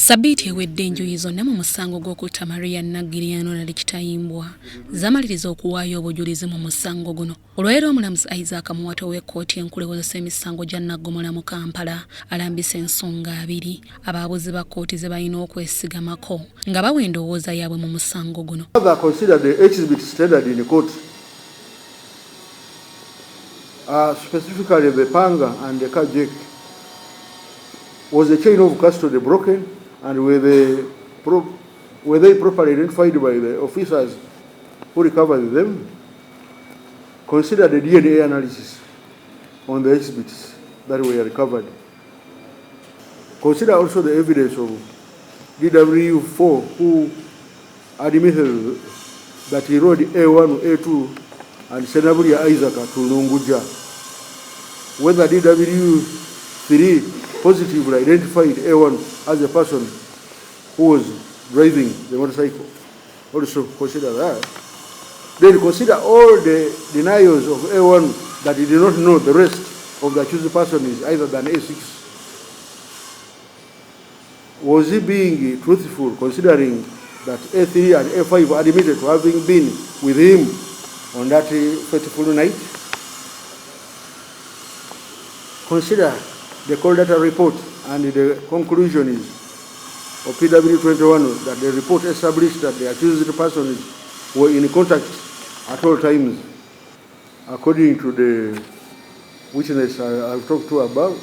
Sabbiiti ewedde enjuyi zonna mu musango gw'okutta Maria Nagiriano na Likitayimbwa zamaliriza okuwaayo obujulizi mu musango guno. Olwaleero omulamuzi Isaac Muwato w'ekkooti enkulu ekozesa emisango gya Naggomola mu Kampala alambise ensonga abiri ababuzi ba kkooti ze balina okwesigamako nga bawa endowooza yaabwe mu musango guno. Specifically the panga and the kajek. Was the chain of custody broken, and were they properly identified by the officers who recovered them? Consider the DNA analysis on the exhibits that were recovered. Consider also the evidence of DW4 who admitted that he rode A1, A2 and Senaburia Isaac to Lunguja. Whether DW3 positively identified A1 as a person who was driving the motorcycle. Also consider that. Then consider all the denials of A1 that he did not know the rest of the accused person is either than A6. Was he being truthful considering that A3 and A5 admitted to having been with him on that fateful night? Consider the call data report, and the conclusion is of PW21 that the report established that the accused persons were in contact at all times. According to the witness I've talked to above,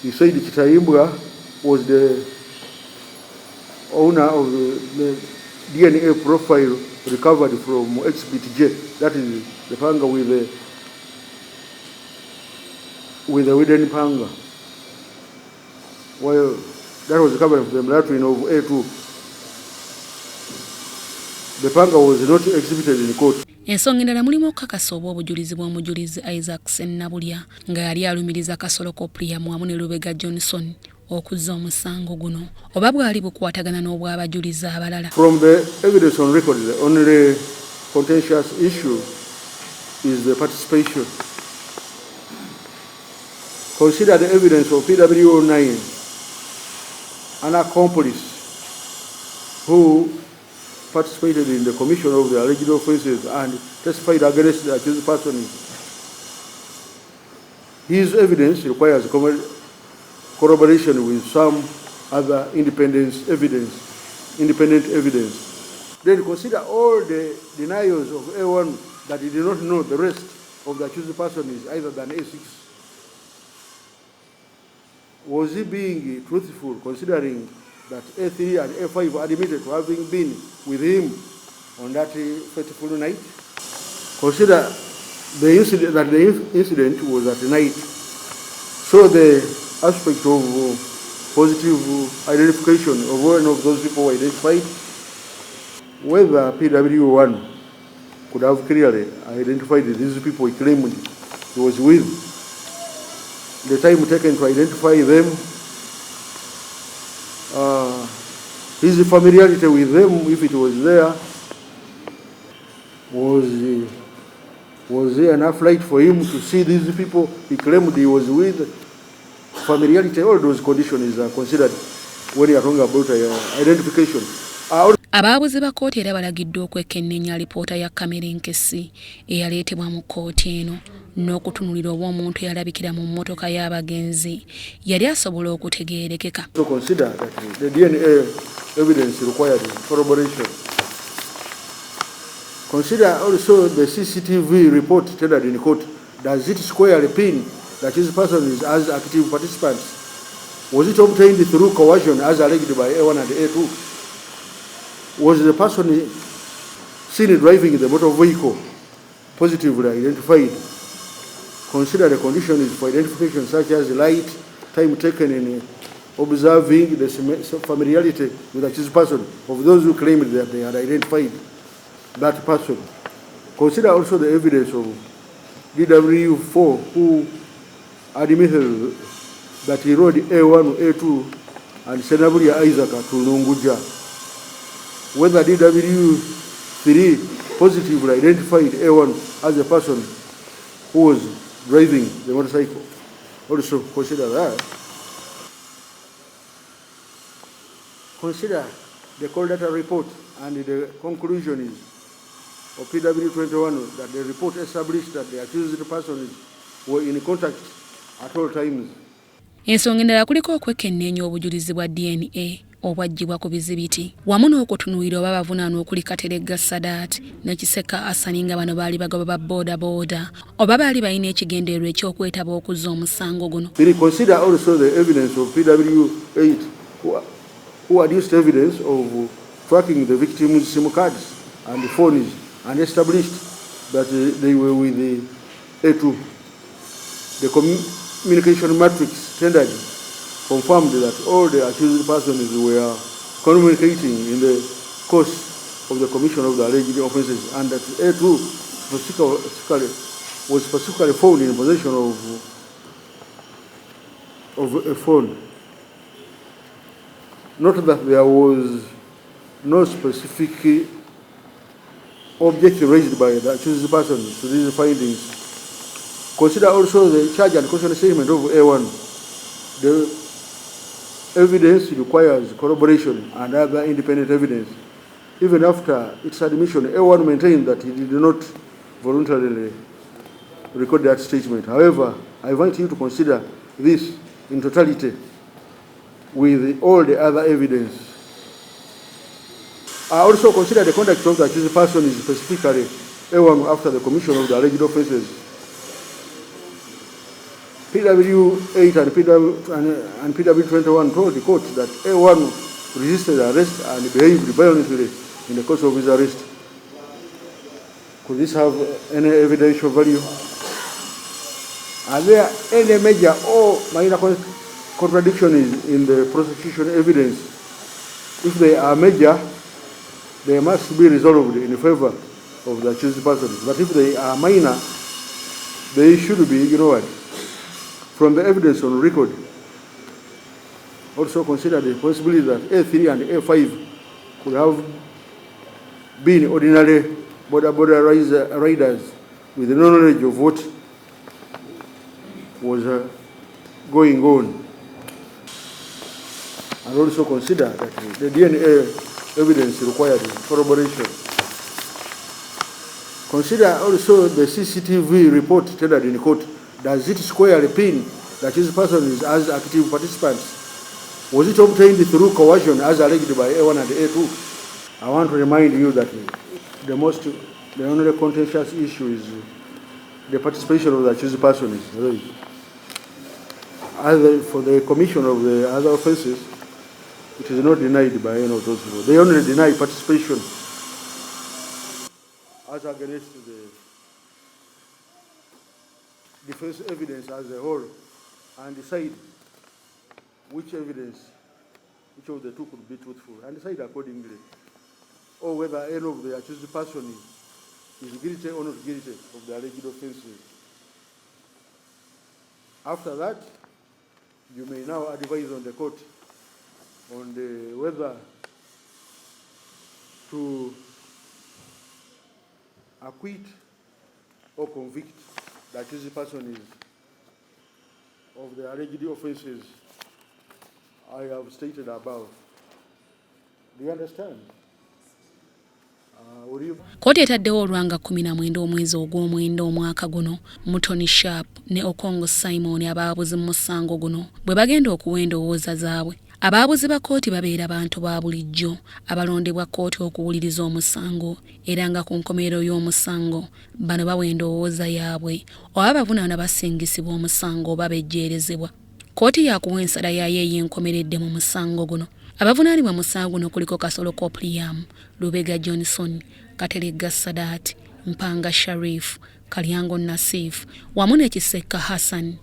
he said Kitayimbwa was the owner of the DNA profile recovered from exhibit J, that is the panga with the wooden panga. Well, that was recovered from the latrine of A2. The panga was not exhibited in court. Ensonga endala mulimu okukakasa oba obujulizi bw'omujulizi Isaac Sennabulya nga yali alumiriza Kasolo Kopriya wamu ne Lubega Johnson okuzza omusango guno oba bwali bukwatagana n'obw'abajulizi abalala. From the evidence on record, the only contentious issue is the participation. Consider the evidence of PW09, an accomplice who participated in the commission of the alleged offences and testified against the accused person. His evidence requires corroboration with some other independent evidence. Then consider all the denials of A1 that he did not know the rest of the accused person is either than A6. Was he being truthful considering that A3 and A5 admitted to having been with him on that fateful night? Consider the incident was at night. So the aspect of positive identification of one of those people identified, whether PW1 could have clearly identified these people he claimed he was with, the time taken to identify them, his familiarity with them, if it was there, was there enough light for him to see these people he claimed he was with? Familiarity, all those conditions are considered when you are talking about identification. Ababuzi ba kkooti era balagiddwa okwekenneenya alipoota ya kamera enkesi eyaleetebwa mu kkooti eno n'okutunulira oba omuntu eyalabikira mu mmotoka y'abagenzi yali asobola okutegeerekeka. So consider that the DNA evidence required corroboration. Consider also the CCTV report tendered in court. Does it squarely pin that this person is as active participants? Was it obtained through coercion as alleged by A1 and A2? Was the person seen driving the motor vehicle positively identified? Consider the conditions for identification such as light, time taken in observing the familiarity with the accused person of those who claimed that they had identified that person. Consider also the evidence of DW4 who admitted that he rode A1, A2 and Senaburia Isaac to Lunguja. Whether DW3 positively identified A1 as a person who was driving the motorcycle. Also consider that. consider the call data report, and the conclusion is of PW 21 that the report established that the accused persons were in contact at all times. Ensonga endala kuliko okwekenneenya obujulizi bwa DNA obwaggyibwa ku bizibiti wamu n'okutunuulira oba bavunaanwa okuli Kateregga Sadaati ne Kiseka Asani nga bano baali bagoba ba booda oba baali balina ekigendererwa ekyokwetaba okuzza omusango guno. We consider also the evidence of PW8 who adduced evidence of tracking the victims' SIM cards and the phones and established that they were with the A2. The communication matrix tendered confirmed that all the accused persons were communicating in the course of the commission of the alleged offences, and that A2 was specifically found in possession of a phone. Note that there was no specific objection raised by the accused person to these findings. Consider also the charge and caution statement of A1. The evidence requires corroboration and other independent evidence. Even after its admission, A1 maintained that he did not voluntarily record that statement. However, I invite you to consider this in totality with all the other evidence. I also consider the conduct of the accused person is specifically A1 after the commission of the alleged offences. PW8 and PW21 told the court that A1 resisted arrest and behaved violently in the course of his arrest. Could this have any evidential value? Are there any major or minor contradictions in the prosecution evidence? If they are major, they must be resolved in favor of the accused person. But if they are minor, they should be ignored. From the evidence on record, also consider the possibility that A3 and A5 could have been ordinary border riders with no knowledge of what was going on. And also consider that the DNA evidence required corroboration. Consider also the CCTV report tendered in court. Does it squarely pin that this person is as active participants? Was it obtained through coercion as alleged by A1 and A2? I want to remind you that the only contentious issue is the participation of the accused person. Either for the commission of the other offences, it is not denied by any of those people. They only deny participation as against the defense evidence as a whole, and decide which evidence, which of the two could be truthful, and decide accordingly, or whether any of the accused person is guilty or not guilty of the alleged offences. After that, you may now advise on the court on the whether to acquit or convict the accused person is of the alleged offences I have stated above. Do you understand? Kkooti etaddewo olwanga 19 omwezi ogw'omwenda omwaka guno Mutoni Sharp ne Okongo Simon abawabuzi mu musango guno bwe bagenda okuwa endowooza zaabwe. Abawabuzi ba kkooti babeera bantu ba bulijjo abalondebwa kkooti okuwuliriza omusango era nga ku nkomerero y'omusango bano bawa endowooza yaabwe oba bavunaana basingisibwa omusango oba bejjeerezebwa. Kkooti yakuwa ensala yaayo ey'enkomeredde mu musango guno. Abavunaanibwa musango guno kuliko Kasolo Kopliam, Lubega Johnson, Kateregga Sadaati, Mpanga Sharif, Kalyango Nasif wamu ne Kiseka Hassan.